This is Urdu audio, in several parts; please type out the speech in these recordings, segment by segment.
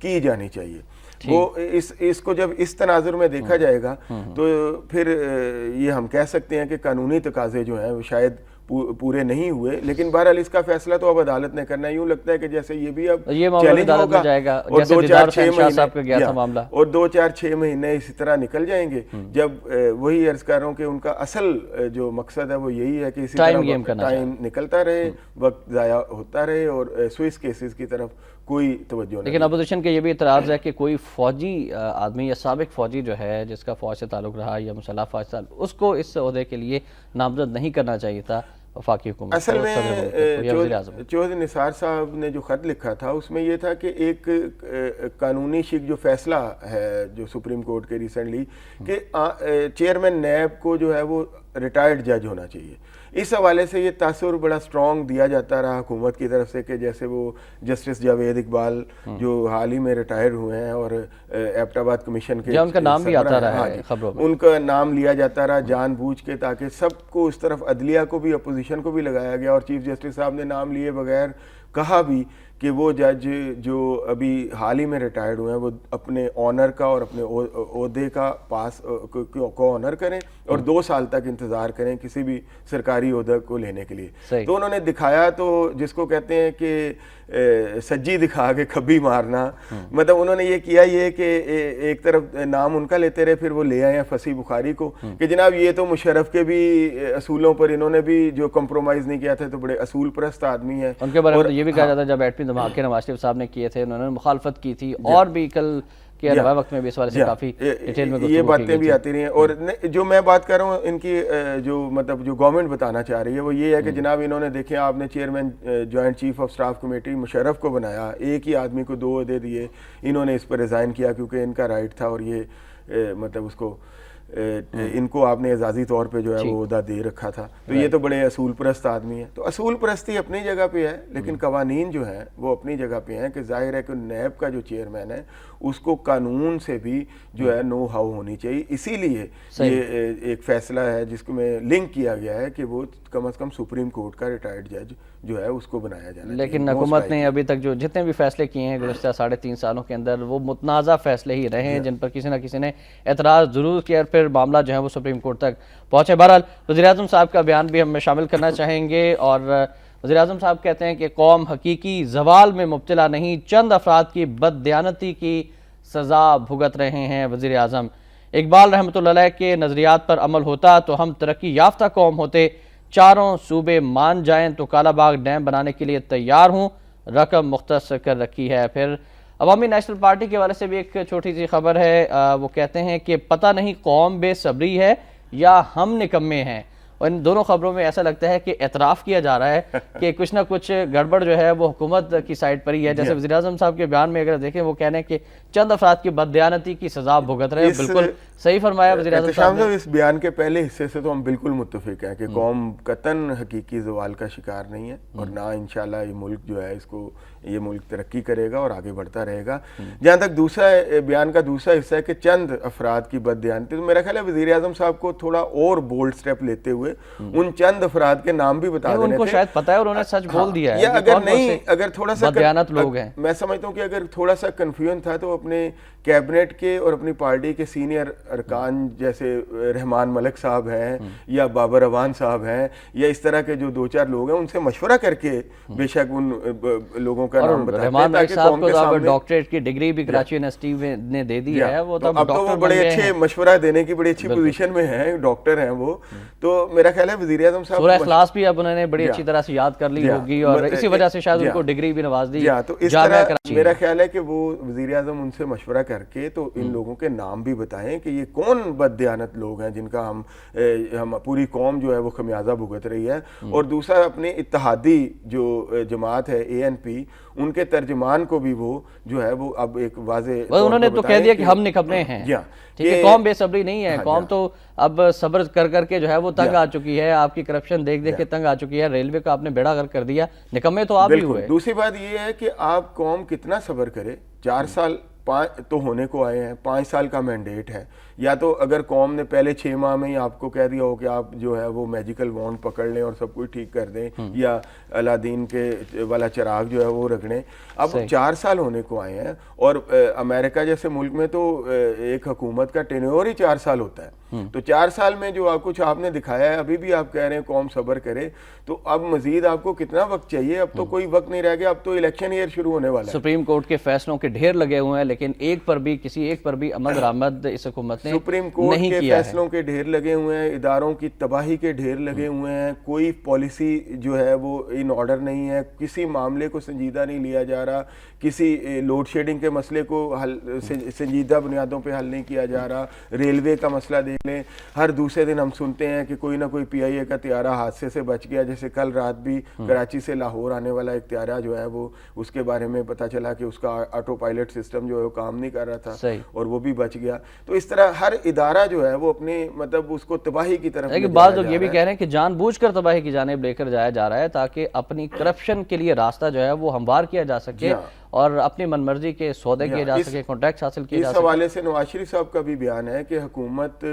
کی جانی چاہیے. وہ اس کو جب اس تناظر میں دیکھا جائے گا تو پھر یہ ہم کہہ سکتے ہیں کہ قانونی تقاضے جو ہیں وہ شاید پورے نہیں ہوئے, لیکن بہرحال اس کا فیصلہ تو اب عدالت نے کرنا ہے. یوں لگتا ہے کہ جیسے یہ بھی اب چیلنج ہوگا اور 2-4-6 مہینے اسی طرح نکل جائیں گے, جب وہی عرض کر رہا ہوں کہ ان کا اصل جو مقصد ہے وہ یہی ہے کہ اسی طرح ٹائم نکلتا رہے, وقت ضائع ہوتا رہے اور سوئس کیسز کی طرف کوئی توجہ نہیں. لیکن اپوزیشن کے یہ بھی اعتراض ہے کہ کوئی فوجی آدمی یا سابق فوجی جو ہے جس کا فوج سے تعلق رہا یا مسلح فوج سے, اس کو اس عہدے کے لیے نامزد نہیں کرنا چاہیے تھا وفاقی حکومت. اصل میں چودھری نثار صاحب نے جو خط لکھا تھا اس میں یہ تھا کہ ایک قانونی شک جو فیصلہ ہے جو سپریم کورٹ کے ریسنٹلی کہ چیئرمین نیب کو جو ہے وہ ریٹائرڈ جج ہونا چاہیے. اس حوالے سے یہ تاثر بڑا سٹرونگ دیا جاتا رہا حکومت کی طرف سے کہ جیسے وہ جسٹس جاوید اقبال جو حال ہی میں ریٹائر ہوئے ہیں اور ایبٹ آباد کمیشن کے ان کا نام بھی آتا رہا ہے خبروں میں, ان کا نام لیا جاتا رہا جان بوجھ کے تاکہ سب کو اس طرف عدلیہ کو بھی اپوزیشن کو بھی لگایا گیا. اور چیف جسٹس صاحب نے نام لیے بغیر کہا بھی کہ وہ جج جو ابھی حال ہی میں ریٹائرڈ ہوئے ہیں وہ اپنے آنر کا اور اپنے عہدے کا پاس کو آنر کریں اور 2 سال تک انتظار کریں کسی بھی سرکاری عہدہ کو لینے کے لیے. تو انہوں نے دکھایا تو جس کو کہتے ہیں کہ سجی دکھا کے کھبی مارنا, مطلب انہوں نے یہ کیا یہ کہ ایک طرف نام ان کا لیتے رہے پھر وہ لے آئے ہیں فصیح بخاری کو کہ جناب یہ تو مشرف کے بھی اصولوں پر انہوں نے بھی جو کمپرومائز نہیں کیا تھا, تو بڑے اصول پرست آدمی ہیں. ان کے بارے میں یہ بھی کہا جاتا ہے جب ایٹمی دھماکے نواز شریف صاحب نے کیے تھے انہوں نے مخالفت کی تھی, اور بھی کل کے رواں وقت میں بھی اس والے سے کافی ڈیٹیل میں یہ باتیں بھی آتی رہی ہیں. اور جو میں بات کر رہا ہوں ان کی جو مطلب جو گورنمنٹ بتانا چاہ رہی ہے وہ یہ ہے کہ جناب انہوں نے دیکھیں آپ نے chairman joint chief of staff committee Musharraf کو بنایا, ایک ہی آدمی کو 2 عہدے دیے, انہوں نے اس پر ریزائن کیا کیونکہ ان کا رائٹ تھا اور یہ مطلب اس کو ان کو آپ نے اعزازی طور پہ جو ہے وہ عہدہ دے رکھا تھا. تو یہ تو بڑے اصول پرست آدمی ہیں. تو اصول پرستی اپنی جگہ پہ ہے, لیکن قوانین جو ہیں وہ اپنی جگہ پہ ہیں کہ ظاہر ہے کہ نیب کا جو چیئرمین ہے اس کو قانون سے بھی جو ہے نو ہاؤ ہونی چاہیے. اسی لیے یہ ایک فیصلہ ہے جس کو میں لنک کیا گیا ہے کہ وہ کم از کم سپریم کورٹ کا ریٹائرڈ جج جو ہے اس کو بنایا جانا. لیکن حکومت نے ابھی تک جو جتنے بھی فیصلے کیے ہیں گزشتہ 3.5 سالوں کے اندر وہ متنازع فیصلے ہی رہے ہیں جن پر کسی نہ کسی نے اعتراض ضرور کیا, پھر معاملہ جو ہے وہ سپریم کورٹ تک پہنچے. بہرحال وزیر اعظم صاحب کا بیان بھی ہم شامل کرنا چاہیں گے, اور وزیر اعظم صاحب کہتے ہیں کہ قوم حقیقی زوال میں مبتلا نہیں, چند افراد کی بددیانتی کی سزا بھگت رہے ہیں وزیر اعظم. اقبال رحمۃ اللہ علیہ کے نظریات پر عمل ہوتا تو ہم ترقی یافتہ قوم ہوتے, چاروں صوبے مان جائیں تو کالا باغ ڈیم بنانے کے لیے تیار ہوں, رقم مختص کر رکھی ہے. پھر عوامی نیشنل پارٹی کے والے سے بھی ایک چھوٹی سی خبر ہے, وہ کہتے ہیں کہ پتہ نہیں قوم بے صبری ہے یا ہم نکمے ہیں. اور ان دونوں خبروں میں ایسا لگتا ہے کہ اعتراف کیا جا رہا ہے کہ کچھ نہ کچھ گڑبڑ جو ہے وہ حکومت کی سائڈ پر ہی ہے. جیسے وزیر اعظم صاحب کے بیان میں اگر دیکھیں وہ کہنے کہ چند افراد کی بددیانتی کی سزا بھگت رہے ہیں. بالکل صحیح فرمایا وزیر اعظم صاحب نے. اس بیان کے پہلے حصے سے تو ہم بالکل متفق ہیں کہ قوم قطعاً حقیقی زوال کا شکار نہیں ہے, اور نہ انشاءاللہ یہ ملک جو ہے اس کو یہ ملک ترقی کرے گا اور آگے بڑھتا رہے گا. جہاں تک دوسرا بیان کا دوسرا حصہ ہے کہ چند افراد کی بددیانتی, تو میرا خیال ہے وزیر اعظم صاحب کو تھوڑا اور بولڈ سٹیپ لیتے ہوئے ان چند افراد کے نام بھی بتا دینے تھے. ان کو شاید پتہ ہے اور انہوں نے سچ بول دیا ہے. یا اگر نہیں, اگر تھوڑا سا بددیانت لوگ ہیں, میں سمجھتا ہوں کہ اگر تھوڑا سا کنفیوژن تھا تو اپنے کیبنٹ کے اور اپنی پارٹی کے سینئر ارکان جیسے رحمان ملک صاحب ہیں یا بابر اوان صاحب ہیں یا اس طرح کے جو 2-4 لوگ ہیں ان سے مشورہ کر کے بے شک ان لوگوں کا نام بتاتے ہیں. رحمان ملک صاحب کو تو ڈاکٹریٹ کی ڈگری بھی کراچی یونیورسٹی نے دے دی ہے, وہ تو اب تو وہ بڑے اچھے مشورہ دینے کی بڑی اچھی پوزیشن میں ہیں, ڈاکٹر ہیں وہ. تو میرا خیال ہے وزیر اعظم صاحب سورہ اخلاص بھی اب انہوں نے بڑی اچھی طرح سے یاد کر لی ہوگی, اور اسی وجہ سے شاید ان کو ڈگری بھی نواز دی. تو اس طرح میرا خیال ہے کہ وہ وزیر اعظم ان سے مشورہ کر کے تو ان لوگوں کے نام بھی بتائیں کہ یہ کون بددیانت لوگ ہیں جن کا ہم پوری قوم جو ہے وہ خمیازہ بھگت رہی ہے. اور دوسرا اپنے اتحادی جو جماعت ہے ANP ان کے ترجمان کو بھی وہ جو ہے وہ اب ایک واضح انہوں نے تو کہہ دیا کہ ہم نکمے ہیں. ٹھیک ہے, قوم بے صبری نہیں ہے, قوم تو اب صبر کر کر کے جو ہے وہ تنگ آ چکی ہے, آپ کی کرپشن دیکھ دیکھ کے تنگ آ چکی ہے, ریلوے کا آپ نے بیڑا غرق کر دیا, نکمے تو آپ ہی ہوئے. دوسری بات یہ ہے کہ آپ قوم کتنا صبر کرے, 4 سال تو ہونے کو آئے ہیں, 5 سال کا مینڈیٹ ہے. یا تو اگر قوم نے پہلے 6 ماہ میں ہی آپ کو کہہ دیا ہو کہ آپ جو ہے وہ میجیکل وانڈ پکڑ لیں اور سب کچھ ٹھیک کر دیں, یا الادین کے والا چراغ جو ہے وہ رگڑیں. اب 4 سال ہونے کو آئے ہیں, اور امریکہ جیسے ملک میں تو ایک حکومت کا ٹینیور ہی 4 سال ہوتا ہے. تو 4 سال میں جو کچھ آپ نے دکھایا ہے, ابھی بھی آپ کہہ رہے ہیں قوم صبر کرے, تو اب مزید آپ کو کتنا وقت چاہیے؟ اب تو کوئی وقت نہیں رہ گیا, اب تو الیکشن ایئر شروع ہونے والا ہے. سپریم کورٹ کے فیصلوں کے ڈھیر لگے ہوئے ہیں, لیکن کسی ایک پر بھی عمل درآمد اس حکومت نے سپریم کورٹ کے فیصلوں کے ڈھیر لگے ہوئے ہیں, اداروں کی تباہی کے ڈھیر لگے ہوئے ہیں, کوئی پالیسی جو ہے وہ ان آرڈر نہیں ہے, کسی معاملے کو سنجیدہ نہیں لیا جا رہا, کسی لوڈ شیڈنگ کے مسئلے کو سنجیدہ بنیادوں پہ حل نہیں کیا جا رہا. ریلوے کا مسئلہ دیکھ لیں, ہر دوسرے دن ہم سنتے ہیں کہ کوئی نہ کوئی پی آئی اے کا طیارہ حادثے سے بچ گیا. جیسے کل رات بھی کراچی سے لاہور آنے والا ایک طیارہ جو ہے وہ, اس کے بارے میں پتہ چلا کہ اس کا آٹو پائلٹ سسٹم جو ہے وہ کام نہیں کر رہا تھا, اور وہ بھی بچ گیا. تو اس طرح ہر ادارہ جو ہے وہ اپنی مطلب اس کو تباہی کی طرف. لیکن بعض لوگ یہ بھی کہہ رہے ہیں کہ جان بوجھ کر تباہی کی جانب لے کر جایا جا رہا ہے تاکہ اپنی کرپشن کے لیے راستہ جو ہے وہ ہموار کیا جا سکے, اور اپنی من مرضی کے سودے کیے جا سکے, کانٹریکٹس حاصل کیے جا سکے. اس حوالے سے نواز شریف صاحب کا بھی بیان ہے کہ حکومت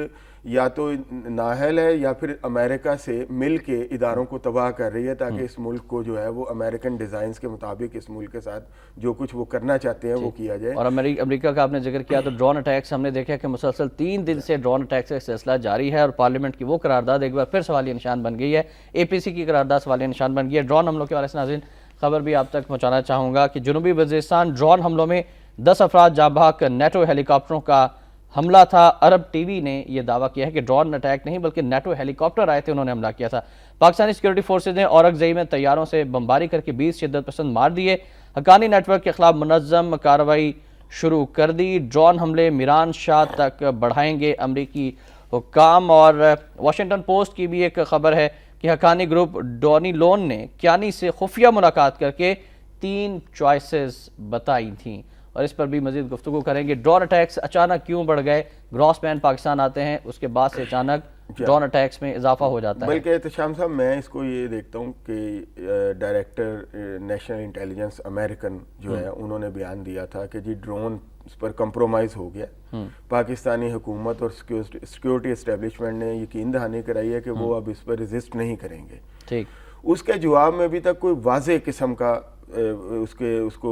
یا تو نااہل ہے یا پھر امریکہ سے مل کے اداروں کو تباہ کر رہی ہے, تاکہ اس ملک کو جو ہے وہ امریکن ڈیزائنز کے مطابق اس ملک کے ساتھ جو کچھ وہ کرنا چاہتے ہیں وہ کیا جائے. اور امریکہ کا آپ نے ذکر کیا تو ڈرون اٹیکس, ہم نے دیکھا کہ مسلسل 3 دن سے ڈرون اٹیکس کا سلسلہ جاری ہے, اور پارلیمنٹ کی وہ قرارداد ایک بار پھر سوالیہ نشان بن گئی ہے. اے پی سی کی قرارداد سوالیہ نشان بن گئی ہے. ڈرون حملوں کے حوالے سے ناظرین خبر بھی آپ تک پہنچانا چاہوں گا کہ جنوبی وزیرستان ڈرون حملوں میں 10 افراد جاں بحق, نیٹو ہیلی کاپٹروں کا حملہ تھا. عرب ٹی وی نے یہ دعویٰ کیا ہے کہ ڈرون اٹیک نہیں بلکہ نیٹو ہیلی کاپٹر آئے تھے, انہوں نے حملہ کیا تھا. پاکستانی سیکورٹی فورسز نے اورکزئی میں طیاروں سے بمباری کر کے 20 شدت پسند مار دیے. حقانی نیٹ ورک کے خلاف منظم کارروائی شروع کر دی. ڈرون حملے میران شاہ تک بڑھائیں گے امریکی حکام. اور واشنگٹن پوسٹ کی بھی ایک خبر ہے کہ حقانی گروپ ڈونی لون نے کیانی سے خفیہ ملاقات کر کے 3 چوائسز بتائی تھیں, اور اس پر بھی مزید گفتگو کریں گے. ڈرون اٹیکس اچانک کیوں بڑھ گئے؟ گراس مین پاکستان آتے ہیں, اس کے بعد سے اچانک ڈرون اٹیکس میں اضافہ ہو جاتا ہے. بلکہ احتشام صاحب میں اس کو یہ دیکھتا ہوں کہ ڈائریکٹر نیشنل انٹیلیجنس امریکن جو ہے انہوں نے بیان دیا تھا کہ جی ڈرون پر کمپرومائز ہو گیا. پاکستانی حکومت اور سیکورٹی اسٹیبلشمنٹ نے یقین دہانی کرائی ہے کہ وہ اب اس پر ریزسٹ نہیں کریں گے. ٹھیک, اس کے جواب میں ابھی تک کوئی واضح قسم کا اس کو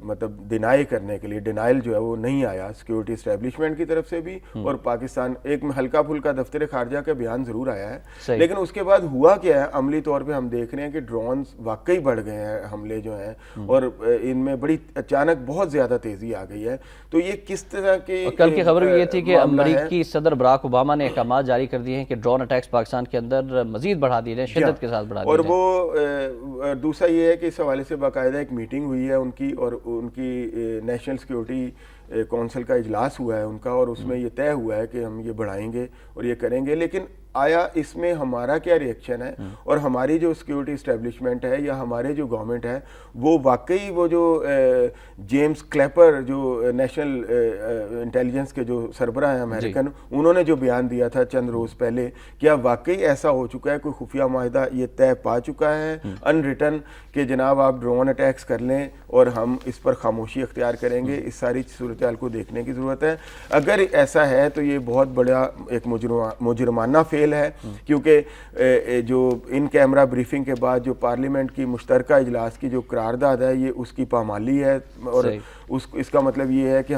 مطلب ڈینائی کرنے کے لیے ڈینائل جو ہے وہ نہیں آیا سیکورٹی اسٹیبلشمنٹ کی طرف سے بھی, اور پاکستان ایک ہلکا پھلکا دفتر خارجہ کا بیان ضرور آیا ہے. لیکن اس کے بعد ہوا کیا ہے عملی طور پہ ہم دیکھ رہے ہیں کہ ڈرونز واقعی بڑھ گئے ہیں, حملے جو ہیں, اور ان میں بڑی اچانک بہت زیادہ تیزی آ گئی ہے. تو یہ کس طرح کی کل کی خبر بھی یہ تھی کہ امریکی صدر براک اوباما نے احکامات جاری کر دیے ہیں کہ ڈرون اٹیکس پاکستان کے اندر مزید بڑھا دیے جائیں, شدت کے ساتھ بڑھا دیے جائیں. اور وہ دوسرا یہ ہے کہ اس حوالے سے باقاعدہ ایک میٹنگ ہوئی ہے ان کی, اور ان کی نیشنل سیکورٹی کونسل کا اجلاس ہوا ہے ان کا, اور اس میں یہ طے ہوا ہے کہ ہم یہ بڑھائیں گے اور یہ کریں گے. لیکن آیا اس میں ہمارا کیا ریئیکشن ہے, اور ہماری جو سیکورٹی اسٹیبلشمنٹ ہے یا ہمارے جو گورنمنٹ ہے وہ واقعی وہ جو جیمز کلیپر جو نیشنل انٹیلیجنس کے جو سربراہ ہیں امریکن, انہوں نے جو بیان دیا تھا چند روز پہلے, کیا واقعی ایسا ہو چکا ہے, کوئی خفیہ معاہدہ یہ طے پا چکا ہے ان ریٹن کہ جناب آپ ڈرون اٹیکس کر لیں اور ہم اس پر خاموشی اختیار کریں گے؟ اس ساری صورتحال کو دیکھنے کی ضرورت ہے. اگر ایسا ہے تو یہ بہت بڑا ایک مجرمانہ فیل ہے, کیونکہ جو ان کیمرہ بریفنگ کے بعد جو پارلیمنٹ کی مشترکہ اجلاس کی جو قرارداد ہے یہ اس کی پامالی ہے, اور اس کا مطلب یہ ہے کہ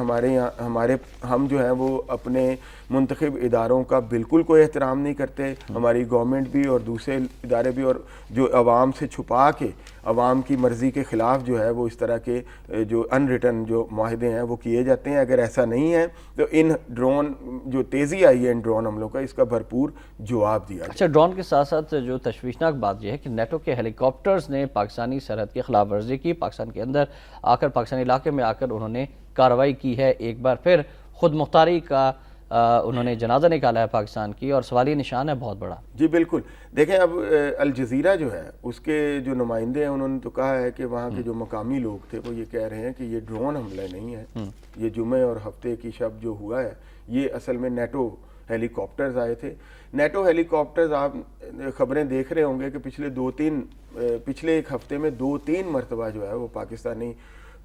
ہم جو ہیں وہ اپنے منتخب اداروں کا بالکل کوئی احترام نہیں کرتے, ہماری گورنمنٹ بھی اور دوسرے ادارے بھی, اور جو عوام سے چھپا کے عوام کی مرضی کے خلاف جو ہے وہ اس طرح کے جو ان ریٹن جو معاہدے ہیں وہ کیے جاتے ہیں. اگر ایسا نہیں ہے تو ان ڈرون جو تیزی آئی ہے ان ڈرون حملوں کا, اس کا بھرپور جواب دیا. اچھا, ڈرون کے ساتھ ساتھ جو تشویشناک بات یہ ہے کہ نیٹو کے ہیلی کاپٹرز نے پاکستانی سرحد کی خلاف ورزی کی, پاکستان کے اندر آ کر پاکستانی علاقے میں آ کر انہوں نے کارروائی کی ہے. ایک بار پھر خود مختاری کا انہوں نے جنازہ نکالا ہے پاکستان کی, اور سوالی نشان ہے بہت بڑا. جی بالکل. دیکھیں اب الجزیرہ جو ہے اس کے جو نمائندے ہیں انہوں نے تو کہا ہے کہ وہاں کے جو مقامی لوگ تھے وہ یہ کہہ رہے ہیں کہ یہ ڈرون حملہ نہیں ہے, یہ جمعے اور ہفتے کی شب جو ہوا ہے یہ اصل میں نیٹو ہیلی کاپٹرز آئے تھے. نیٹو ہیلی کاپٹرز آپ خبریں دیکھ رہے ہوں گے کہ پچھلے ایک ہفتے میں 2-3 مرتبہ جو ہے وہ پاکستانی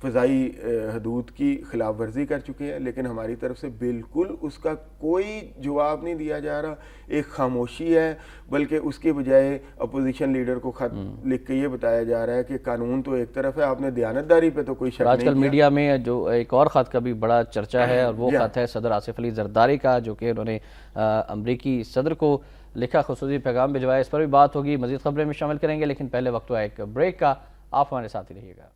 فضائی حدود کی خلاف ورزی کر چکے ہیں، لیکن ہماری طرف سے بالکل اس کا کوئی جواب نہیں دیا جا رہا، ایک خاموشی ہے، بلکہ اس کے بجائے اپوزیشن لیڈر کو خط لکھ کے یہ بتایا جا رہا ہے کہ قانون تو ایک طرف ہے، آپ نے دیانتداری پہ تو کوئی شک نہیں آج کل میڈیا میں جو ایک اور خط کا بھی بڑا چرچا ہے، اور وہ خط ہے صدر آصف علی زرداری کا، جو کہ انہوں نے امریکی صدر کو لکھا خصوصی پیغام بھجوایا. اس پر بھی بات ہوگی، مزید خبریں میں شامل کریں گے، لیکن پہلے وقت ہوا ایک بریک کا. آپ ہمارے ساتھ ہی رہیے گا.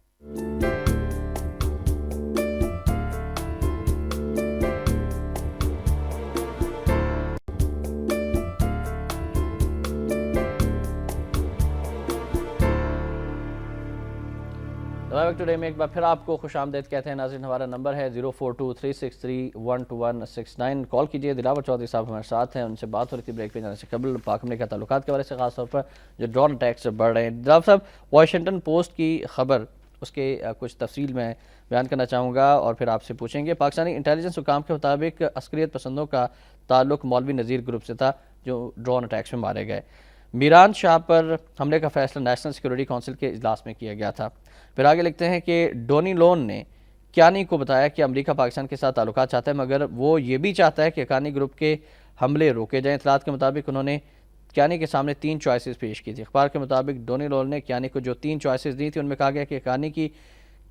ویک ٹوڈے میں ایک بار پھر آپ کو خوش آمدید کہتے ہیں. ناظرین، ہمارا نمبر ہے 0423631219. کال کیجئے. دلاور چودھری صاحب ہمارے ساتھ ہیں، ان سے بات ہو رہی تھی بریک پہ جانے سے قبل پاک امریکہ تعلقات کے بارے سے، خاص طور پر جو ڈرون اٹیکس بڑھ رہے ہیں. دلاور صاحب، واشنگٹن پوسٹ کی خبر، اس کے کچھ تفصیل میں بیان کرنا چاہوں گا اور پھر آپ سے پوچھیں گے. پاکستانی انٹیلیجنس حکام کے مطابق عسکریت پسندوں کا تعلق مولوی نذیر گروپ سے تھا، جو ڈرون اٹیکس میں مارے گئے. میران شاہ پر حملے کا فیصلہ نیشنل سیکورٹی کونسل کے اجلاس میں کیا گیا تھا. پھر آگے لکھتے ہیں کہ ڈونی لون نے کیانی کو بتایا کہ امریکہ پاکستان کے ساتھ تعلقات چاہتا ہے، مگر وہ یہ بھی چاہتا ہے کہ حقانی گروپ کے حملے روکے جائیں. اطلاعات کے مطابق انہوں نے کیانی کے سامنے 3 چوائسز پیش کی تھی. اخبار کے مطابق ڈونی لون نے کیانی کو جو 3 چوائسز دی تھی، ان میں کہا گیا کہ حقانی کی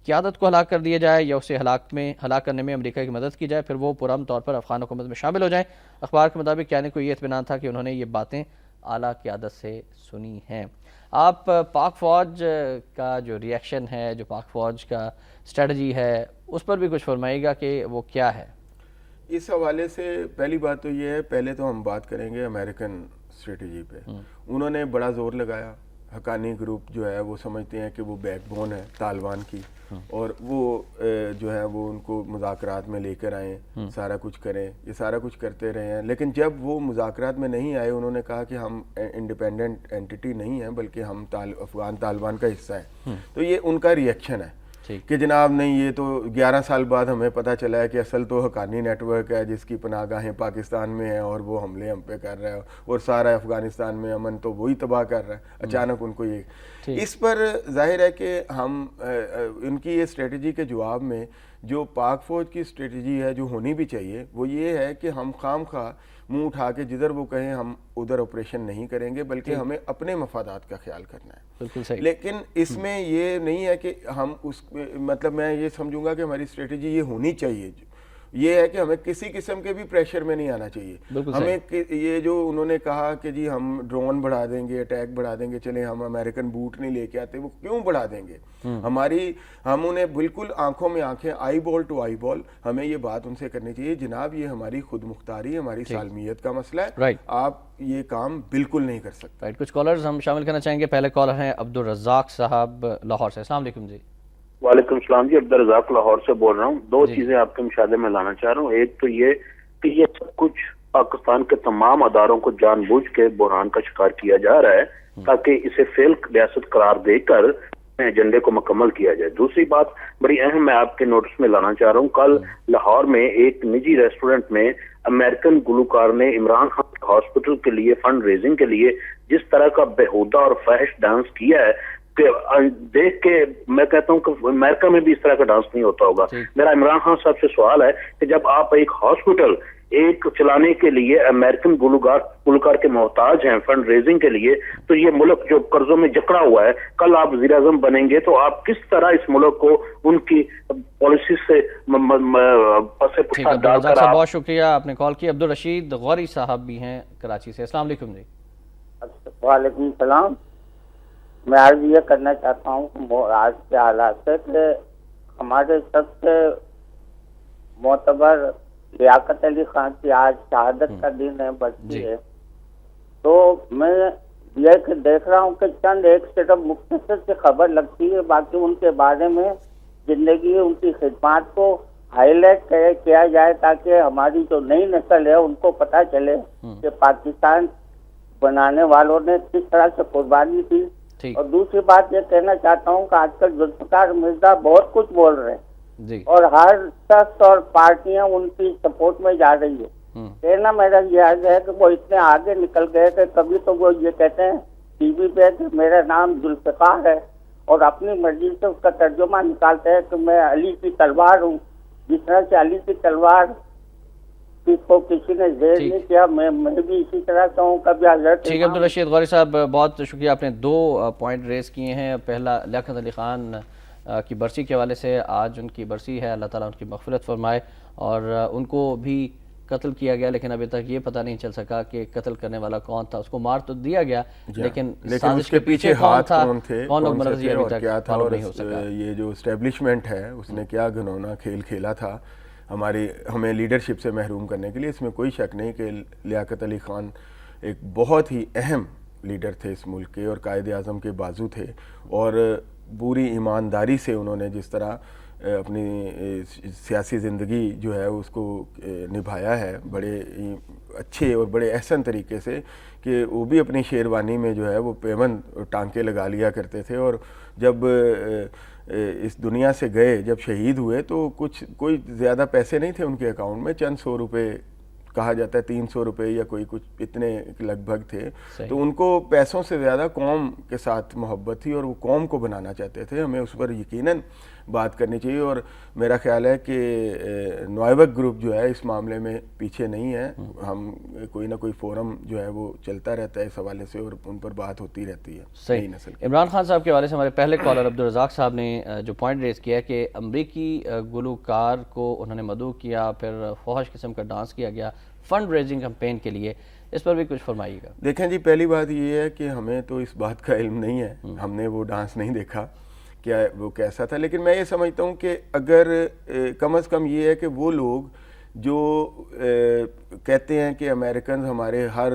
قیادت کو ہلاک کر دیا جائے یا اسے ہلاک کرنے میں امریکہ کی مدد کی جائے، پھر وہ پرامن طور پر افغان حکومت میں شامل ہو جائیں. اخبار کے مطابق کیانی کو یہ اطمینان تھا کہ انہوں نے یہ باتیں اعلیٰ قیادت سے سنی ہیں. آپ پاک فوج کا جو ری ایکشن ہے، جو پاک فوج کا اسٹریٹجی ہے، اس پر بھی کچھ فرمائیے گا کہ وہ کیا ہے؟ اس حوالے سے پہلی بات تو یہ ہے، پہلے تو ہم بات کریں گے امریکن اسٹریٹجی پہ. انہوں نے بڑا زور لگایا. حقانی گروپ جو ہے وہ سمجھتے ہیں کہ وہ بیک بون ہے طالبان کی، اور وہ جو ہے وہ ان کو مذاکرات میں لے کر آئیں، سارا کچھ کریں. یہ سارا کچھ کرتے رہے ہیں، لیکن جب وہ مذاکرات میں نہیں آئے، انہوں نے کہا کہ ہم انڈیپینڈنٹ اینٹی نہیں ہیں، بلکہ ہم افغان طالبان کا حصہ ہیں. تو یہ ان کا ری ایکشن ہے کہ جناب نہیں، یہ تو 11 سال بعد ہمیں پتہ چلا ہے کہ اصل تو حقانی نیٹ ورک ہے جس کی پناہ گاہیں پاکستان میں ہیں، اور وہ حملے ہم پہ کر رہا ہے، اور سارا افغانستان میں امن تو وہی تباہ کر رہا ہے. اچانک ان کو یہ اس پر ظاہر ہے کہ ہم ان کی یہ اسٹریٹجی کے جواب میں جو پاک فوج کی اسٹریٹجی ہے، جو ہونی بھی چاہیے، وہ یہ ہے کہ ہم خام خواہ منہ اٹھا کے جدھر وہ کہیں ہم ادھر آپریشن نہیں کریں گے، بلکہ ہمیں اپنے مفادات کا خیال کرنا ہے. بالکل صحیح. لیکن اس میں یہ نہیں ہے کہ ہم مطلب میں یہ سمجھوں گا کہ ہماری اسٹریٹجی یہ ہونی چاہیے، یہ ہے کہ ہمیں کسی قسم کے بھی پریشر میں نہیں آنا چاہیے. ہمیں یہ جو انہوں نے کہا کہ جی ہم ڈرون بڑھا دیں گے، اٹیک بڑھا دیں گے، چلیں ہم امریکن بوٹ نہیں لے کے آتے، وہ کیوں بڑھا دیں گے؟ ہم انہیں بالکل آنکھوں میں آنکھیں، آئی بال ٹو آئی بال، ہمیں یہ بات ان سے کرنی چاہیے، جناب یہ ہماری خود مختاری، ہماری سالمیت کا مسئلہ ہے، آپ یہ کام بالکل نہیں کر سکتے. کچھ کالرز ہم شامل کرنا چاہیں گے. پہلے کالر ہیں عبدالرزاق صاحب لاہور سے. السلام علیکم. جی وعلیکم السلام جی، عبدالرزاق لاہور سے بول رہا ہوں. 2 چیزیں آپ کے مشاہدے میں لانا چاہ رہا ہوں. ایک تو یہ کہ یہ سب کچھ پاکستان کے تمام اداروں کو جان بوجھ کے بحران کا شکار کیا جا رہا ہے تاکہ اسے فیل ریاست قرار دے کر ایجنڈے کو مکمل کیا جائے. دوسری بات بڑی اہم میں آپ کے نوٹس میں لانا چاہ رہا ہوں. کل لاہور میں ایک نجی ریسٹورنٹ میں امریکن گلوکار نے عمران خان ہاسپٹل کے لیے فنڈ ریزنگ کے لیے جس طرح کا بےہودہ اور فحش ڈانس کیا ہے کہ دیکھ کے میں کہتا ہوں کہ امریکہ میں بھی اس طرح کا ڈانس نہیں ہوتا ہوگا. میرا عمران خان صاحب سے سوال ہے کہ جب آپ ایک ہاسپٹل ایک چلانے کے لیے امریکن گلوکار کے محتاج ہیں فنڈ ریزنگ کے لیے، تو یہ ملک جو قرضوں میں جکڑا ہوا ہے، کل آپ وزیر اعظم بنیں گے تو آپ کس طرح اس ملک کو ان کی پالیسی سے پسے پشت ڈال کر. بہت شکریہ آپ نے کال کی. عبدالرشید غوری صاحب بھی ہیں کراچی سے. السلام علیکم. جی وعلیکم السلام. میں عرض یہ کرنا چاہتا ہوں کہ آج کے حالات سے کہ ہمارے سب سے معتبر لیاقت علی خان کی آج شہادت کا دن ہے، بچی ہے. تو میں یہ دیکھ رہا ہوں کہ چند ایک صرف مختصر سے خبر لگتی ہے، باقی ان کے بارے میں زندگی ان کی خدمات کو ہائی لائٹ کیا جائے تاکہ ہماری جو نئی نسل ہے ان کو پتہ چلے کہ پاکستان بنانے والوں نے کس طرح سے قربانی دی. اور دوسری بات یہ کہنا چاہتا ہوں کہ آج کل ذوالفقار مرزا بہت کچھ بول رہے ہیں اور ہر شخص اور پارٹیاں ان کی سپورٹ میں جا رہی ہے. کہنا میرا یہ عرض ہے کہ وہ اتنے آگے نکل گئے کہ کبھی تو وہ یہ کہتے ہیں ٹی وی پہ کہ میرا نام ذوالفقار ہے، اور اپنی مرضی سے اس کا ترجمہ نکالتے ہیں کہ میں علی کی تلوار ہوں. جس طرح سے علی کی تلوار کو کسی نے زیر نہیں کیا، میں بھی اسی طرح کا ہوں. کبھی حضرت ٹھیک ہے عبدالرشید غوری صاحب، بہت شکریہ. آپ نے 2 پوائنٹ ریز کیے ہیں. پہلا لیاقت علی خان کی برسی کے حوالے سے، آج ان کی برسی ہے، اللہ تعالیٰ ان کی مغفرت فرمائے. اور ان کو بھی قتل کیا گیا، لیکن ابھی تک یہ پتہ نہیں چل سکا کہ قتل کرنے والا کون تھا. اس کو مار تو دیا گیا، لیکن اس کے پیچھے ہاتھ کون تھے، کون لوگ کون سے تھے ابھی اور تک کیا تھا، معلوم اور نہیں ہو سکا. یہ جو اسٹیبلشمنٹ ہے اس نے کیا گھنونا کھیل کھیلا تھا ہمیں لیڈرشپ سے محروم کرنے کے لیے. اس میں کوئی شک نہیں کہ لیاقت علی خان ایک بہت ہی اہم لیڈر تھے اس ملک کے، اور قائد اعظم کے بازو تھے، اور پوری ایمانداری سے انہوں نے جس طرح اپنی سیاسی زندگی جو ہے اس کو نبھایا ہے بڑے اچھے اور بڑے احسن طریقے سے، کہ وہ بھی اپنی شیروانی میں جو ہے وہ پیوند ٹانکے لگا لیا کرتے تھے. اور جب اس دنیا سے گئے، جب شہید ہوئے، تو کوئی زیادہ پیسے نہیں تھے ان کے اکاؤنٹ میں، چند 100 روپے، کہا جاتا ہے 300 روپے یا کوئی کچھ اتنے لگ بھگ تھے. تو ان کو پیسوں سے زیادہ قوم کے ساتھ محبت تھی، اور وہ قوم کو بنانا چاہتے تھے. ہمیں اس پر یقیناً بات کرنی چاہیے، اور میرا خیال ہے کہ نوائبک گروپ جو ہے اس معاملے میں پیچھے نہیں ہے. ہم کوئی نہ کوئی فورم جو ہے وہ چلتا رہتا ہے اس حوالے سے، اور ان پر بات ہوتی رہتی ہے. صحیح. عمران خان صاحب کے حوالے سے ہمارے پہلے کالر عبدالرزاق صاحب نے جو پوائنٹ ریز کیا کہ امریکی گلوکار کو انہوں نے مدعو کیا، پھر فوحش قسم کا ڈانس کیا گیا فنڈ ریزنگ کمپین کے لیے، اس پر بھی کچھ فرمائیے گا. دیکھیں جی، پہلی بات یہ ہے کہ ہمیں تو اس بات کا علم نہیں ہے، ہم نے وہ ڈانس نہیں دیکھا کیا وہ کیسا تھا. لیکن میں یہ سمجھتا ہوں کہ اگر کم از کم یہ ہے کہ وہ لوگ جو کہتے ہیں کہ امریکنز ہمارے ہر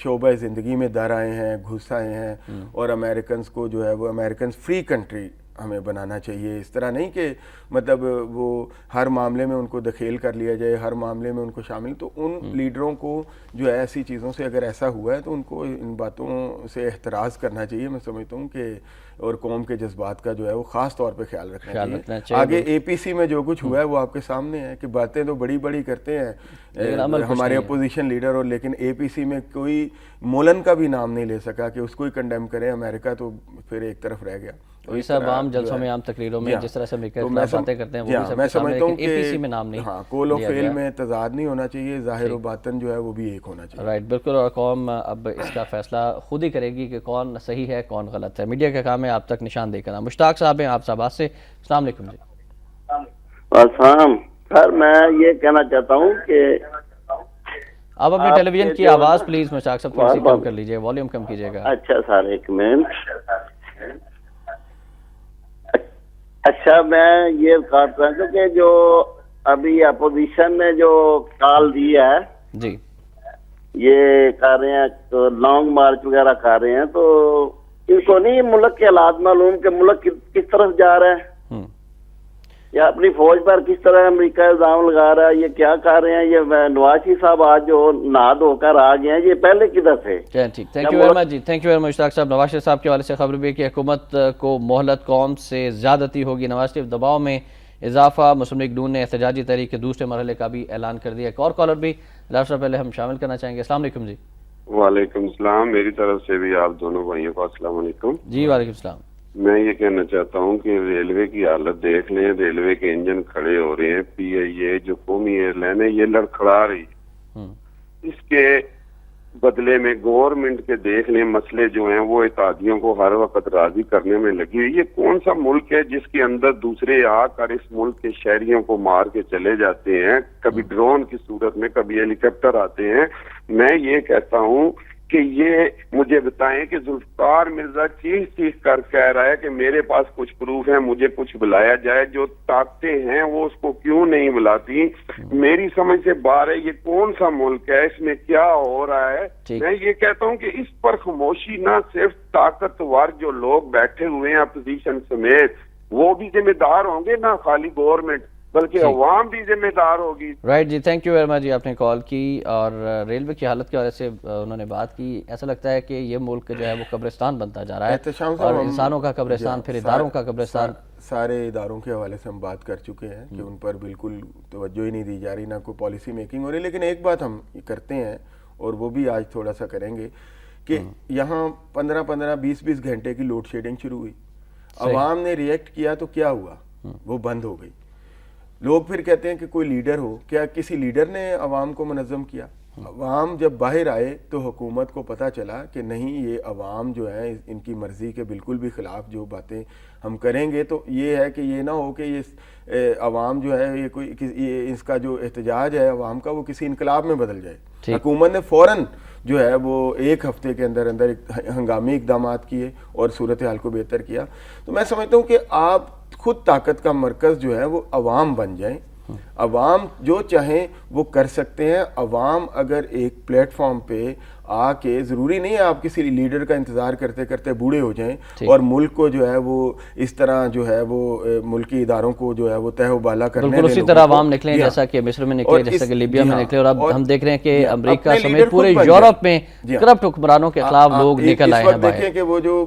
شعبہ زندگی میں در آئے ہیں، گھس آئے ہیں، اور امریکنز کو جو ہے وہ امریکنز فری کنٹری ہمیں بنانا چاہیے. اس طرح نہیں کہ مطلب وہ ہر معاملے میں ان کو دخیل کر لیا جائے، ہر معاملے میں ان کو شامل. تو ان لیڈروں کو جو ہے ایسی چیزوں سے اگر ایسا ہوا ہے تو ان کو ان باتوں سے احتراز کرنا چاہیے. میں سمجھتا ہوں کہ اور قوم کے جذبات کا جو ہے وہ خاص طور پہ خیال رکھنا چاہیے. آگے اے پی سی میں جو کچھ ہوا ہے وہ آپ کے سامنے ہے کہ باتیں تو بڑی بڑی کرتے ہیں ہمارے اپوزیشن لیڈر، اور لیکن اے پی سی میں کوئی مولن کا بھی نام نہیں لے سکا کہ اس کو ہی کنڈیم کرے. امریکہ تو پھر ایک طرف رہ گیا. وہی سب عام جلسوں میں، عام تقریروں میں جس طرح سے امریکہ کے خلاف باتیں کرتے ہیں، وہ بھی سب کے سامنے، لیکن اے پی سی میں نام نہیں. ہاں، قول و فعل میں تضاد نہیں ہونا چاہیے، ظاہر و باطن جو ہے وہ بھی ایک ہونا چاہیے. رائٹ، بالکل. اور قوم اب اس کا فیصلہ خود ہی کرے گی کہ کون صحیح ہے کون غلط ہے. میڈیا کا کام ہے آپ تک نشان دے کر. مشتاق صاحب ہیں آپ صاحبات سے. السلام علیکم جی. السلام سر، میں یہ کہنا چاہتا ہوں کہ آپ اپنے ٹیلی ویژن کی آواز پلیز مشتاق صاحب تھوڑی سی کم کر لیجئے، والیوم کم کیجئے گا. اچھا سر، ایک منٹ. اچھا، میں یہ کہتا ہوں کہ جو ابھی اپوزیشن نے جو کال دی ہے جی، یہ کر رہے ہیں لانگ مارچ وغیرہ کر رہے ہیں، تو ان کو نہیں ملک کے حالات معلوم کہ ملک کس طرف جا رہا ہے، یا اپنی فوج پر کس طرح امریکہ الزام لگا رہا ہے، یہ کیا کر رہے ہیں. یہ نواز شریف صاحب آج جو نہا دھو کر آ گئے ہیں، یہ پہلے کدھر تھے؟ ٹھیک. تھینک یو ویری مچ جی، thank you very much Mushtaq صاحب. نواز شریف صاحب کے حوالے سے خبر بھی ہے کہ حکومت کو مہلت، قوم سے زیادتی ہوگی. نواز شریف دباؤ میں اضافہ. مسلم لیگ نون نے احتجاجی تحریک کے دوسرے مرحلے کا بھی اعلان کر دیا. ایک اور کالر بھی لاسٹ سے پہلے ہم شامل کرنا چاہیں گے. السلام علیکم جی. وعلیکم السلام. میری طرف سے بھی آپ دونوں بھائیوں کو السلام علیکم. جی وعلیکم السلام. میں یہ کہنا چاہتا ہوں کہ ریلوے کی حالت دیکھ لیں، ریلوے کے انجن کھڑے ہو رہے ہیں. پی آئی اے جو قومی ایئر لائن ہے یہ لڑکھڑا رہی ہے. اس کے بدلے میں گورنمنٹ کے دیکھ لیں مسئلے جو ہیں وہ اتحادیوں کو ہر وقت راضی کرنے میں لگی ہوئی. یہ کون سا ملک ہے جس کے اندر دوسرے آ کر اس ملک کے شہریوں کو مار کے چلے جاتے ہیں، کبھی ڈرون کی صورت میں، کبھی ہیلی کاپٹر آتے ہیں. میں یہ کہتا ہوں کہ یہ مجھے بتائیں کہ ذوالفقار مرزا چیخ کر کہہ رہا ہے کہ میرے پاس کچھ پروف ہے، مجھے کچھ بلایا جائے. جو طاقتیں ہیں وہ اس کو کیوں نہیں بلاتی؟ میری سمجھ سے باہر ہے. یہ کون سا ملک ہے؟ اس میں کیا ہو رہا ہے؟ میں یہ کہتا ہوں کہ اس پر خاموشی نہ صرف طاقتور جو لوگ بیٹھے ہوئے ہیں اپوزیشن سمیت وہ بھی ذمہ دار ہوں گے، نہ خالی گورنمنٹ بلکہ عوام بھی ذمہ دار ہوگی. رائٹ جی، تھینک یو ویری مچ جی. آپ نے کال کی اور ریلوے کی حالت کے وجہ سے انہوں نے بات کی. ایسا لگتا ہے کہ یہ ملک جو ہے وہ قبرستان بنتا جا رہا ہے، اور انسانوں کا قبرستان، پھر اداروں کا قبرستان. سارے اداروں کے حوالے سے ہم بات کر چکے ہیں کہ ان پر بالکل توجہ ہی نہیں دی جا رہی، نہ کوئی پالیسی میکنگ ہو رہی. لیکن ایک بات ہم کرتے ہیں اور وہ بھی آج تھوڑا سا کریں گے کہ یہاں 15-20 گھنٹے کی لوڈ شیڈنگ شروع ہوئی. عوام نے ریئیکٹ کیا تو کیا ہوا؟ وہ بند ہو گئی. لوگ پھر کہتے ہیں کہ کوئی لیڈر ہو, کیا کسی لیڈر نے عوام کو منظم کیا؟ عوام جب باہر آئے تو حکومت کو پتہ چلا کہ نہیں, یہ عوام جو ہے ان کی مرضی کے بالکل بھی خلاف جو باتیں ہم کریں گے تو یہ ہے کہ یہ نہ ہو کہ یہ عوام جو ہے یہ کوئی اس کا جو احتجاج ہے عوام کا وہ کسی انقلاب میں بدل جائے. حکومت نے فوراً جو ہے وہ ایک ہفتے کے اندر اندر ہنگامی اقدامات کیے اور صورتحال کو بہتر کیا. تو میں سمجھتا ہوں کہ آپ خود طاقت کا مرکز جو ہے وہ عوام بن جائیں. عوام جو چاہیں وہ کر سکتے ہیں. عوام اگر ایک پلیٹ فارم پہ آ کے, ضروری نہیں ہے آپ کسی لیڈر کا انتظار کرتے کرتے بوڑھے ہو جائیں اور ملک کو جو ہے وہ اس طرح جو ہے وہ ملکی اداروں کو جو ہے وہ تہ و بالا کرنے. بالکل اسی طرح عوام نکلیں جیسا کہ مصر میں نکلے, جیسا کہ لیبیا میں نکلے, اور اب ہم دیکھ رہے ہیں کہ امریکہ سمیت پورے یورپ میں کرپٹ حکمرانوں کے خلاف لوگ نکل آئے ہیں. دیکھیں کہ وہ جو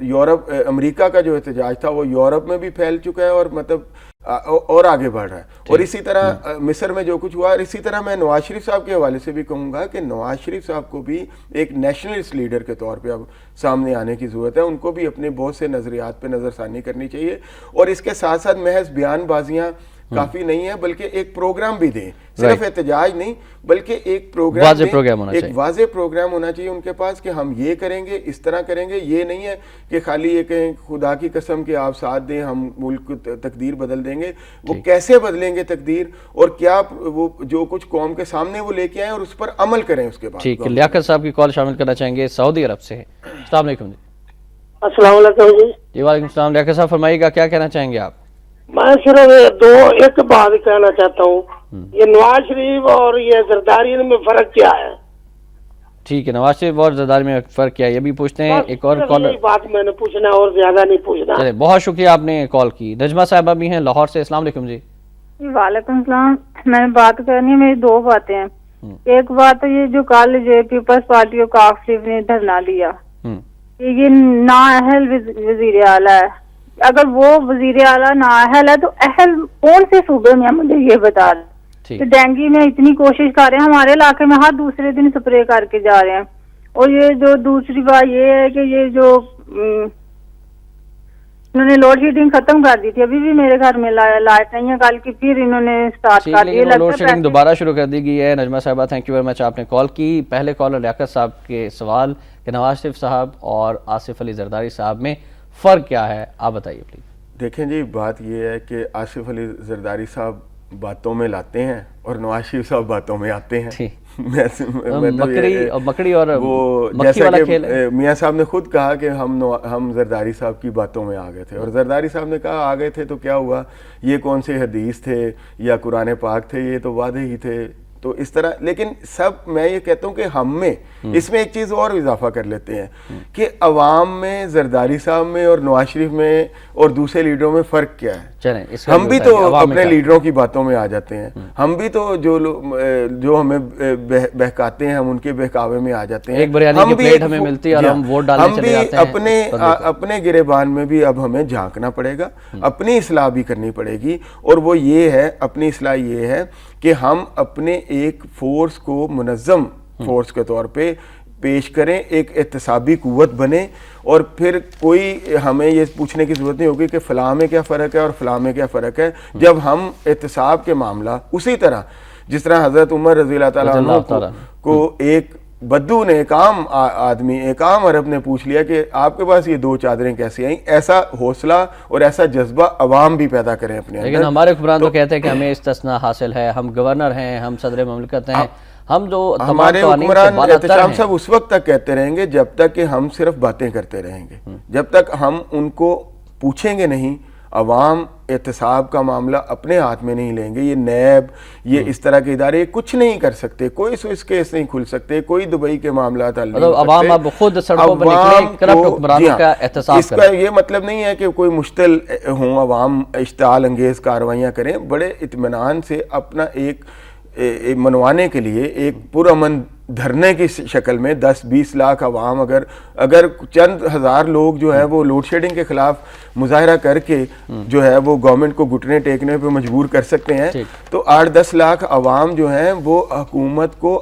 یورپ امریکہ کا جو احتجاج تھا وہ یورپ میں بھی پھیل چکا ہے اور مطلب اور آگے بڑھ رہا ہے. اور اسی طرح مصر میں جو کچھ ہوا, اور اسی طرح میں نواز شریف صاحب کے حوالے سے بھی کہوں گا کہ نواز شریف صاحب کو بھی ایک نیشنلسٹ لیڈر کے طور پہ اب سامنے آنے کی ضرورت ہے. ان کو بھی اپنے بہت سے نظریات پہ نظر ثانی کرنی چاہیے, اور اس کے ساتھ ساتھ محض بیان بازیاں کافی نہیں ہے, بلکہ ایک پروگرام بھی دیں, صرف احتجاج نہیں بلکہ ایک پروگرام, ایک واضح پروگرام ہونا چاہیے ان کے پاس کہ ہم یہ کریں گے, اس طرح کریں گے. یہ نہیں ہے کہ خالی یہ کہیں خدا کی قسم کہ آپ ساتھ دیں ہم ملک کو تقدیر بدل دیں گے. وہ کیسے بدلیں گے تقدیر, اور کیا وہ جو کچھ قوم کے سامنے وہ لے کے آئیں اور اس پر عمل کریں اس کے بعد. ٹھیک ہے, لیاقت صاحب کی کال شامل کرنا چاہیں گے سعودی عرب سے. السلام علیکم جی. السلام علیکم جی. جی وعلیکم السلام. لیاقت صاحب فرمائیے گا, کیا کہنا چاہیں گے آپ؟ میں صرف ایک بات کہنا چاہتا ہوں, یہ نواز شریف اور یہ زرداری میں فرق کیا ہے؟ ٹھیک ہے, نواز شریف اور زرداری میں فرق کیا ہے یہ بھی پوچھتے ہیں. ایک اور کالر, بات میں نے پوچھنا اور زیادہ نہیں پوچھنا. چلے بہت شکریہ آپ نے کال کی. نجمہ صاحبہ بھی ہیں لاہور سے. السلام علیکم جی. وعلیکم السلام. میں نے بات کرنی ہے, میری دو باتیں ہیں. ایک بات یہ جو کل پیپلز پارٹی اور کاف لیگ نے دھرنا دیا, یہ نااہل وزیر اعلیٰ ہے. اگر وہ وزیر اعلیٰ نااہل ہے تو اہل کون سے صوبے میں, مجھے یہ بتا دیں. کہ ڈینگی میں اتنی کوشش کر رہے ہیں, ہمارے علاقے میں ہر دوسرے دن سپرے کر کے جا رہے ہیں. اور یہ جو دوسری بات یہ ہے کہ یہ جو انہوں نے لوڈ شیڈنگ ختم کر دی تھی, ابھی بھی میرے گھر میں لائٹ نہیں ہے, کل کی پھر انہوں نے سٹارٹ کر دی. لوڈ شیڈنگ دوبارہ شروع کر دی گئی ہے. نجمہ صاحبہ تھینک یو ویری مچ, آپ نے کال کی. پہلے کالر لیاقت صاحب کے سوال کہ نواز شریف صاحب اور آصف علی زرداری صاحب میں فرق کیا ہے, آپ بتائیے پلیز. دیکھیں جی, بات یہ ہے کہ آصف علی زرداری صاحب باتوں میں لاتے ہیں اور نواز شریف صاحب باتوں میں آتے ہیں. مکڑی اور وہ جیسا کہ میاں صاحب نے خود کہا کہ ہم زرداری صاحب کی باتوں میں آ گئے تھے, اور زرداری صاحب نے کہا آ گئے تھے تو کیا ہوا, یہ کون سے حدیث تھے یا قرآن پاک تھے, یہ تو وعدے ہی تھے. تو اس طرح, لیکن سب میں یہ کہتا ہوں کہ ہم میں اس میں ایک چیز اور اضافہ کر لیتے ہیں کہ عوام میں زرداری صاحب میں اور نواز شریف میں اور دوسرے لیڈروں میں فرق کیا ہے. ہم بھی تو اپنے لیڈروں کی باتوں میں آ جاتے ہیں, ہم بھی تو جو ہمیں بہکاتے ہیں ہم ان کے بہکاوے میں آ جاتے ہیں. ہم بھی اپنے گریبان میں بھی اب ہمیں جھانکنا پڑے گا, اپنی اصلاح بھی کرنی پڑے گی. اور وہ یہ ہے, اپنی اصلاح یہ ہے کہ ہم اپنے ایک فورس کو منظم فورس کے طور پہ پیش کریں, ایک احتسابی قوت بنے, اور پھر کوئی ہمیں یہ پوچھنے کی ضرورت نہیں ہوگی کہ فلاں میں کیا فرق ہے اور فلاں میں کیا فرق ہے. جب ہم احتساب کے معاملہ اسی طرح جس طرح حضرت عمر رضی اللہ تعالیٰ عنہ کو ایک بدو نے, ایک عام آدمی, ایک عام عرب نے پوچھ لیا کہ آپ کے پاس یہ دو چادریں کیسی آئیں, ایسا حوصلہ اور ایسا جذبہ عوام بھی پیدا کریں اپنے اندر. لیکن ہمارے حکمران تو کہتے ہیں کہ ہمیں استثناء حاصل ہے, ہم گورنر ہیں, ہم صدر مملکت ہیں, ہم جو ہمارے حکمران احتشام صاحب اس وقت تک کہتے رہیں گے جب تک کہ ہم صرف باتیں کرتے رہیں گے, جب تک ہم ان کو پوچھیں گے نہیں. عوام احتساب کا معاملہ اپنے ہاتھ میں نہیں لیں گے. یہ نیب, یہ اس طرح کے ادارے کچھ نہیں کر سکتے, کوئی سوئس کیس نہیں کھل سکتے, کوئی دبئی کے معاملات حل نہیں کر سکتے. عوام اب خود سڑکوں پر نکلیں, کرپٹ حکمرانوں کا احتساب کریں. اس کا یہ مطلب نہیں ہے کہ کوئی مشتل ہوں, عوام اشتعال انگیز کاروائیاں کریں. بڑے اطمینان سے اپنا ایک منوانے کے لیے ایک پرامن دھرنے کی شکل میں 10-20 لاکھ عوام اگر چند ہزار لوگ جو ہے وہ لوڈ شیڈنگ کے خلاف مظاہرہ کر کے جو ہے وہ گورنمنٹ کو گھٹنے ٹیکنے پہ مجبور کر سکتے ہیں, تو 8-10 لاکھ عوام جو ہیں وہ حکومت کو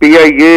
PIA,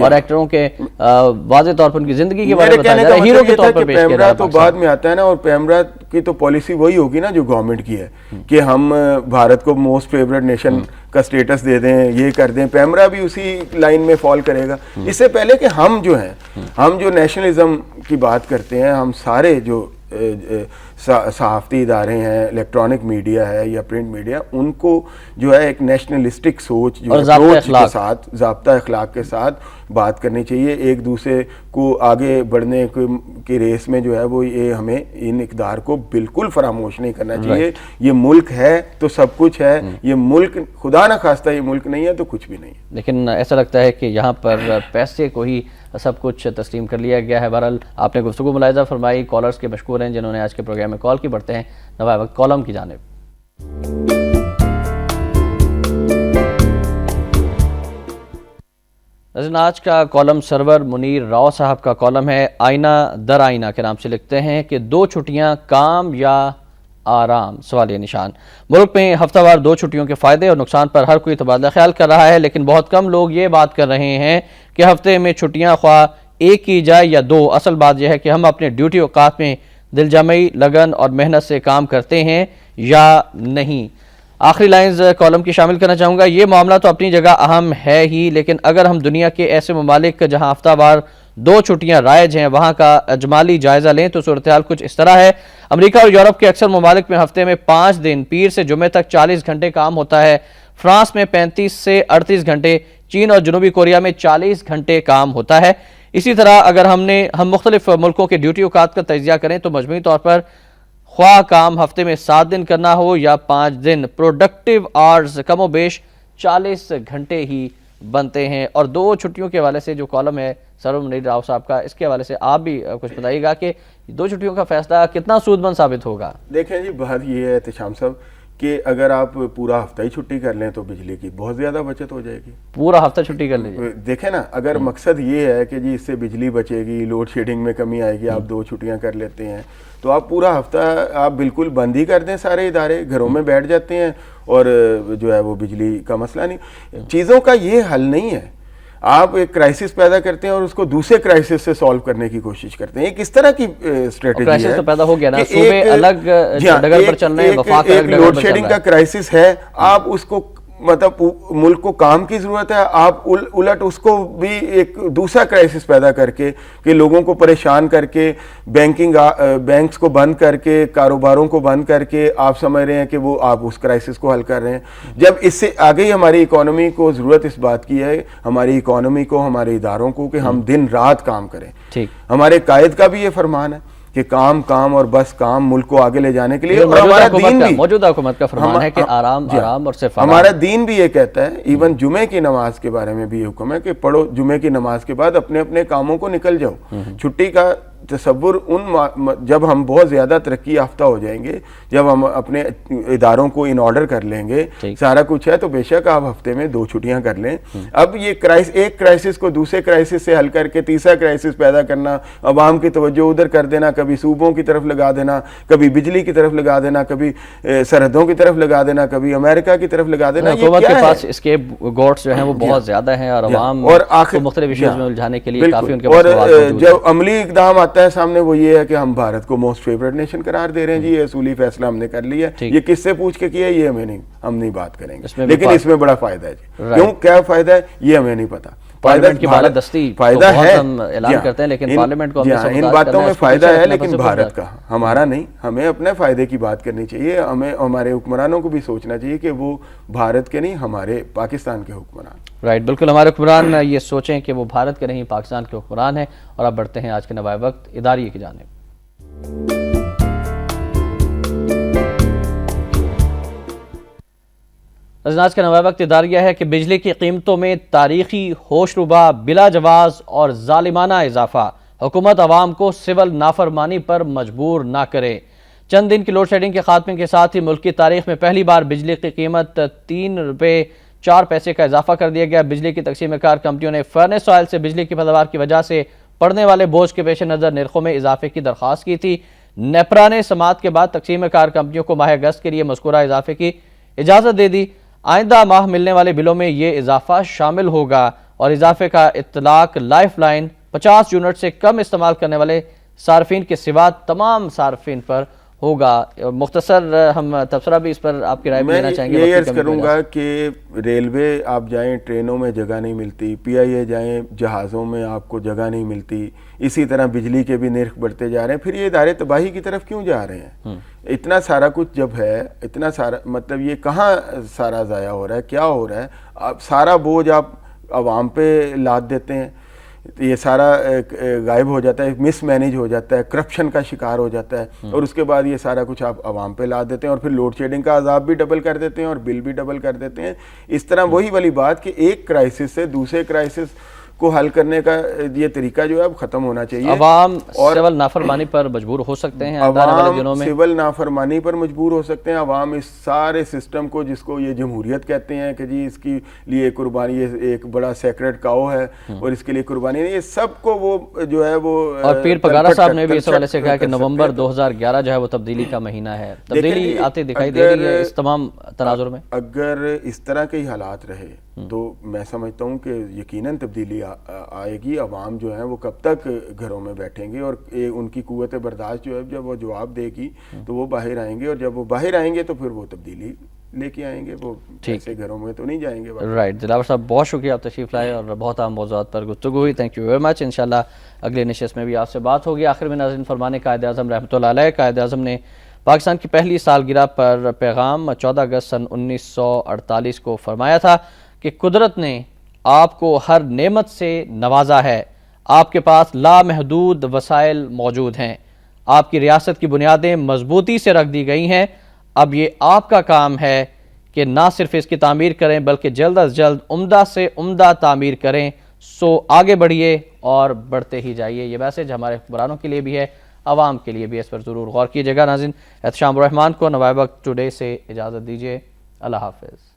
اور ایکٹروں کے واضح طور پر ان کی زندگی کے بارے میں بتایا جا رہا ہے، ہیرو کے طور پر پیش کیا جا رہا ہے۔ پیمرا تو بعد میں آتا ہے نا، اور پیمرا کی تو پالیسی وہی ہوگی نا جو گورنمنٹ کی ہے کہ ہم بھارت کو موسٹ فیورٹ نیشن کا سٹیٹس دے دیں، یہ کر دیں، پیمرا بھی اسی لائن میں فال کرے گا۔ اس سے پہلے کہ ہم جو نیشنلزم کی بات کرتے ہیں، ہم سارے جو صحافتی ادارے ہیں، الیکٹرانک میڈیا ہے یا پرنٹ میڈیا، ان کو جو ہے ایک نیشنلسٹک سوچ جو کے ساتھ، ضابطہ اخلاق کے ساتھ بات کرنی چاہیے۔ ایک دوسرے کو آگے بڑھنے کی ریس میں جو ہے وہ یہ ہمیں ان اقدار کو بالکل فراموش نہیں کرنا چاہیے۔ یہ ملک ہے تو سب کچھ ہے، یہ ملک خدا نہ خواستہ یہ ملک نہیں ہے تو کچھ بھی نہیں ہے۔ لیکن ایسا لگتا ہے کہ یہاں پر پیسے کو ہی سب کچھ تسلیم کر لیا گیا ہے۔ بہرحال آپ نے گفتگو ملاحظہ فرمائی، کالرز کے مشکور ہیں جنہوں نے آج کے پروگرام میں کال کی۔ بڑھتے ہیں نوائے وقت کالم کی جانب۔ ناظرین، آج کا کالم سرور منیر راؤ صاحب کا کالم ہے، آئینہ در آئینہ کے نام سے لکھتے ہیں کہ 2 چھٹیاں کام یا آرام؟ سوالیہ نشان۔ ملک میں ہفتہ وار 2 چھٹیوں کے فائدے اور نقصان پر ہر کوئی تبادلہ خیال کر رہا ہے، لیکن بہت کم لوگ یہ بات کر رہے ہیں کہ ہفتے میں چھٹیاں خواہ ایک کی جائے یا 2۔ اصل بات یہ ہے کہ ہم اپنے ڈیوٹی اوقات میں دل جمعی، لگن اور محنت سے کام کرتے ہیں یا نہیں۔ آخری لائنز کالم کی شامل کرنا چاہوں گا۔ یہ معاملہ تو اپنی جگہ اہم ہے ہی، لیکن اگر ہم دنیا کے ایسے ممالک جہاں ہفتہ وار 2 چھٹیاں رائج ہیں وہاں کا اجمالی جائزہ لیں تو صورتحال کچھ اس طرح ہے۔ امریکہ اور یورپ کے اکثر ممالک میں ہفتے میں 5 دن پیر سے جمعے تک 40 گھنٹے کام ہوتا ہے، فرانس میں 35 سے 38 گھنٹے، چین اور جنوبی کوریا میں 40 گھنٹے کام ہوتا ہے۔ اسی طرح اگر ہم مختلف ملکوں کے ڈیوٹی اوقات کا تجزیہ کریں تو مجموعی طور پر خواہ کام ہفتے میں 7 دن کرنا ہو یا 5 دن، پروڈکٹیو آورز کم و بیش 40 گھنٹے ہی بنتے ہیں۔ اور 2 چھٹیوں کے حوالے سے جو کالم ہے سرور منیر راؤ صاحب کا، اس کے حوالے سے آپ بھی کچھ بتائیے گا کہ 2 چھٹیوں کا فیصلہ کتنا سود مند ثابت ہوگا؟ دیکھیں جی، بات یہ ہے احتشام صاحب کہ اگر آپ پورا ہفتہ ہی چھٹی کر لیں تو بجلی کی بہت زیادہ بچت ہو جائے گی۔ پورا ہفتہ چھٹی کر لیجیے۔ دیکھیں نا، اگر مقصد یہ ہے کہ جی اس سے بجلی بچے گی، لوڈ شیڈنگ میں کمی آئے گی، آپ 2 چھٹیاں کر لیتے ہیں تو آپ پورا ہفتہ آپ بالکل بند ہی کر دیں، سارے ادارے گھروں میں بیٹھ جاتے ہیں اور جو ہے وہ بجلی کا مسئلہ نہیں۔ چیزوں کا یہ حل نہیں ہے۔ آپ ایک کرائسس پیدا کرتے ہیں اور اس کو دوسرے کرائسس سے سالو کرنے کی کوشش کرتے ہیں۔ ایک اس طرح کی اسٹریٹجی ہے۔ کرائسس تو پیدا ہو گیا نا، صوبے الگ ڈگر پر چل رہے ہیں، وفاق الگ ڈگر پر چل رہا ہے۔ لوڈ شیڈنگ کا کرائسس ہے، آپ اس کو مطلب ملک کو کام کی ضرورت ہے، آپ الٹ اس کو بھی ایک دوسرا کرائسس پیدا کر کے کہ لوگوں کو پریشان کر کے، بینکس کو بند کر کے، کاروباروں کو بند کر کے آپ سمجھ رہے ہیں کہ وہ آپ اس کرائسس کو حل کر رہے ہیں، جب اس سے آگے ہی ہماری اکانومی کو ضرورت اس بات کی ہے، ہماری اکانومی کو، ہمارے اداروں کو، کہ ہم دن رات کام کریں۔ ہمارے قائد کا بھی یہ فرمان ہے کہ کام کام اور بس کام، ملک کو آگے لے جانے کے لیے۔ اور ہمارا دین بھی، موجودہ حکومت کا فرمان ہے کہ آرام آرام اور صرف آرام۔ ہمارا دین بھی یہ کہتا ہے، ایون جمعے کی نماز کے بارے میں بھی یہ حکم ہے کہ پڑھو، جمعے کی نماز کے بعد اپنے اپنے کاموں کو نکل جاؤ۔ چھٹی کا تصور جب ہم بہت زیادہ ترقی یافتہ ہو جائیں گے، جب ہم اپنے اداروں کو ان آرڈر کر لیں گے، سارا کچھ ہے، تو بے شک آپ ہفتے میں 2 چھٹیاں کر لیں۔ اب یہ ایک کرائسس کو دوسرے کرائسس سے حل کر کے تیسرا کرائسس پیدا کرنا، عوام کی توجہ ادھر کر دینا، کبھی صوبوں کی طرف لگا دینا، کبھی بجلی کی طرف لگا دینا، کبھی سرحدوں کی طرف لگا دینا، کبھی امریکہ کی طرف لگا دینا، حکومت کے پاس اسکیپ گوٹس جو ہیں وہ بہت زیادہ ہیں اور عوام کو مختلف ایشوز میں الجھانے کے لیے کافی ان کے پاس سوال موجود ہیں۔ جب عملی اقدام آتا ہے سامنے وہ یہ ہے کہ ہم بھارت کو موسٹ فیورٹ نیشن قرار دے رہے ہیں، جی یہ اصولی فیصلہ ہم نے کر لیا ہے، یہ کس سے پوچھ کے کیا ہے یہ ہم نہیں بات کریں گے، لیکن اس میں بڑا فائدہ ہے جی۔ کیوں، کیا فائدہ ہے یہ ہمیں نہیں پتا۔ پارلیمنٹ کی بالادستی فائدہ ہے، ہم اعلان کرتے ہیں، لیکن پارلیمنٹ کو ان باتوں میں فائدہ ہے، لیکن بھارت کا، ہمارا نہیں۔ ہمیں اپنے فائدے کی بات کرنی چاہیے، ہمیں ہمارے حکمرانوں کو بھی سوچنا چاہیے کہ وہ بھارت کے نہیں، ہمارے پاکستان کے حکمران۔ رائٹ، بالکل، ہمارے حکمران یہ سوچیں کہ وہ بھارت کے نہیں پاکستان کے حکمران ہیں۔ اور اب بڑھتے ہیں آج کے نوائے وقت اداریے کی جانب۔ آج کا نوائے وقت اداریہ ہے کہ بجلی کی قیمتوں میں تاریخی ہوش ربا، بلا جواز اور ظالمانہ اضافہ، حکومت عوام کو سول نافرمانی پر مجبور نہ کرے۔ چند دن کی لوڈ شیڈنگ کے خاتمے کے ساتھ ہی ملک کی تاریخ میں پہلی بار بجلی کی قیمت 3 روپے 4 پیسے کا اضافہ کر دیا گیا۔ بجلی کی تقسیم کار کمپنیوں نے فرنس آئل سے بجلی کی پیداوار کی وجہ سے پڑنے والے بوجھ کے پیش نظر نرخوں میں اضافے کی درخواست کی تھی۔ نیپرا نے سماعت کے بعد تقسیم کار کمپنیوں کو ماہ اگست کے لیے مذکورہ اضافے کی اجازت دے دی۔ آئندہ ماہ ملنے والے بلوں میں یہ اضافہ شامل ہوگا اور اضافے کا اطلاق لائف لائن 50 یونٹ سے کم استعمال کرنے والے صارفین کے سوا تمام صارفین پر ہوگا۔ مختصر ہم تبصرہ بھی اس پر آپ کی رائے دینا چاہیں گے؟ میں یہ عرض کروں گا کہ ریلوے آپ جائیں ٹرینوں میں جگہ نہیں ملتی، پی آئی اے جائیں جہازوں میں آپ کو جگہ نہیں ملتی، اسی طرح بجلی کے بھی نرخ بڑھتے جا رہے ہیں، پھر یہ ادارے تباہی کی طرف کیوں جا رہے ہیں؟ اتنا سارا کچھ جب ہے، اتنا سارا مطلب یہ کہاں سارا ضائع ہو رہا ہے، کیا ہو رہا ہے؟ سارا بوجھ آپ عوام پہ لاد دیتے ہیں، یہ سارا غائب ہو جاتا ہے، مس مینیج ہو جاتا ہے، کرپشن کا شکار ہو جاتا ہے، اور اس کے بعد یہ سارا کچھ آپ عوام پہ لا دیتے ہیں، اور پھر لوڈ شیڈنگ کا عذاب بھی ڈبل کر دیتے ہیں اور بل بھی ڈبل کر دیتے ہیں۔ اس طرح وہی والی بات کہ ایک کرائسس سے دوسرے کرائسس کو حل کرنے کا یہ طریقہ جو ہے اب ختم ہونا چاہیے۔ عوام سول نافرمانی پر مجبور ہو سکتے ہیں آنے والے دنوں میں، سول نافرمانی پر مجبور ہو سکتے ہیں، عوام اس سارے سسٹم کو جس کو یہ جمہوریت کہتے ہیں کہ جی اس کی لیے قربانی، یہ ایک بڑا سیکریٹ کاؤ ہے اور اس کے لیے قربانی نہیں، یہ سب کو وہ جو ہے وہ، اور پیر پگارا صاحب نے بھی اس حوالے سے کہا کہ نومبر 2011 جو ہے وہ تبدیلی کا مہینہ ہے، تبدیلی آتے دکھائی دے رہی ہے اس تمام تناظر میں۔ اگر اس طرح کے حالات رہے تو میں سمجھتا ہوں کہ یقیناً تبدیلی آئے گی۔ عوام جو ہیں وہ کب تک گھروں میں بیٹھیں گے، اور ان کی قوت برداشت جو ہے جب وہ جواب دے گی تو وہ باہر آئیں گے، اور جب وہ باہر آئیں گے تو پھر وہ تبدیلی لے کے آئیں گے، وہ ایسے گھروں میں تو نہیں جائیں گے۔ رائٹ، دلاور صاحب بہت شکریہ، آپ تشریف لائے اور بہت اہم موضوعات پر گفتگو ہوئی، تھینک یو ویری مچ۔ انشاءاللہ اگلے نشست میں بھی آپ سے بات ہوگی۔ آخر میں ناظرین فرمانے قائد اعظم رحمۃ اللہ علیہ، قائد اعظم نے پاکستان کی پہلی سالگرہ پر پیغام 14 اگست سن 1948 کو فرمایا تھا کہ قدرت نے آپ کو ہر نعمت سے نوازا ہے، آپ کے پاس لامحدود وسائل موجود ہیں، آپ کی ریاست کی بنیادیں مضبوطی سے رکھ دی گئی ہیں، اب یہ آپ کا کام ہے کہ نہ صرف اس کی تعمیر کریں بلکہ جلد از جلد عمدہ سے عمدہ تعمیر کریں، سو آگے بڑھیے اور بڑھتے ہی جائیے۔ یہ میسج ہمارے حکمرانوں کے لیے بھی ہے، عوام کے لیے بھی، اس پر ضرور غور کیجیے گا۔ ناظرین، احتشام الرحمان کو نوائے وقت ٹوڈے سے اجازت دیجیے، اللہ حافظ۔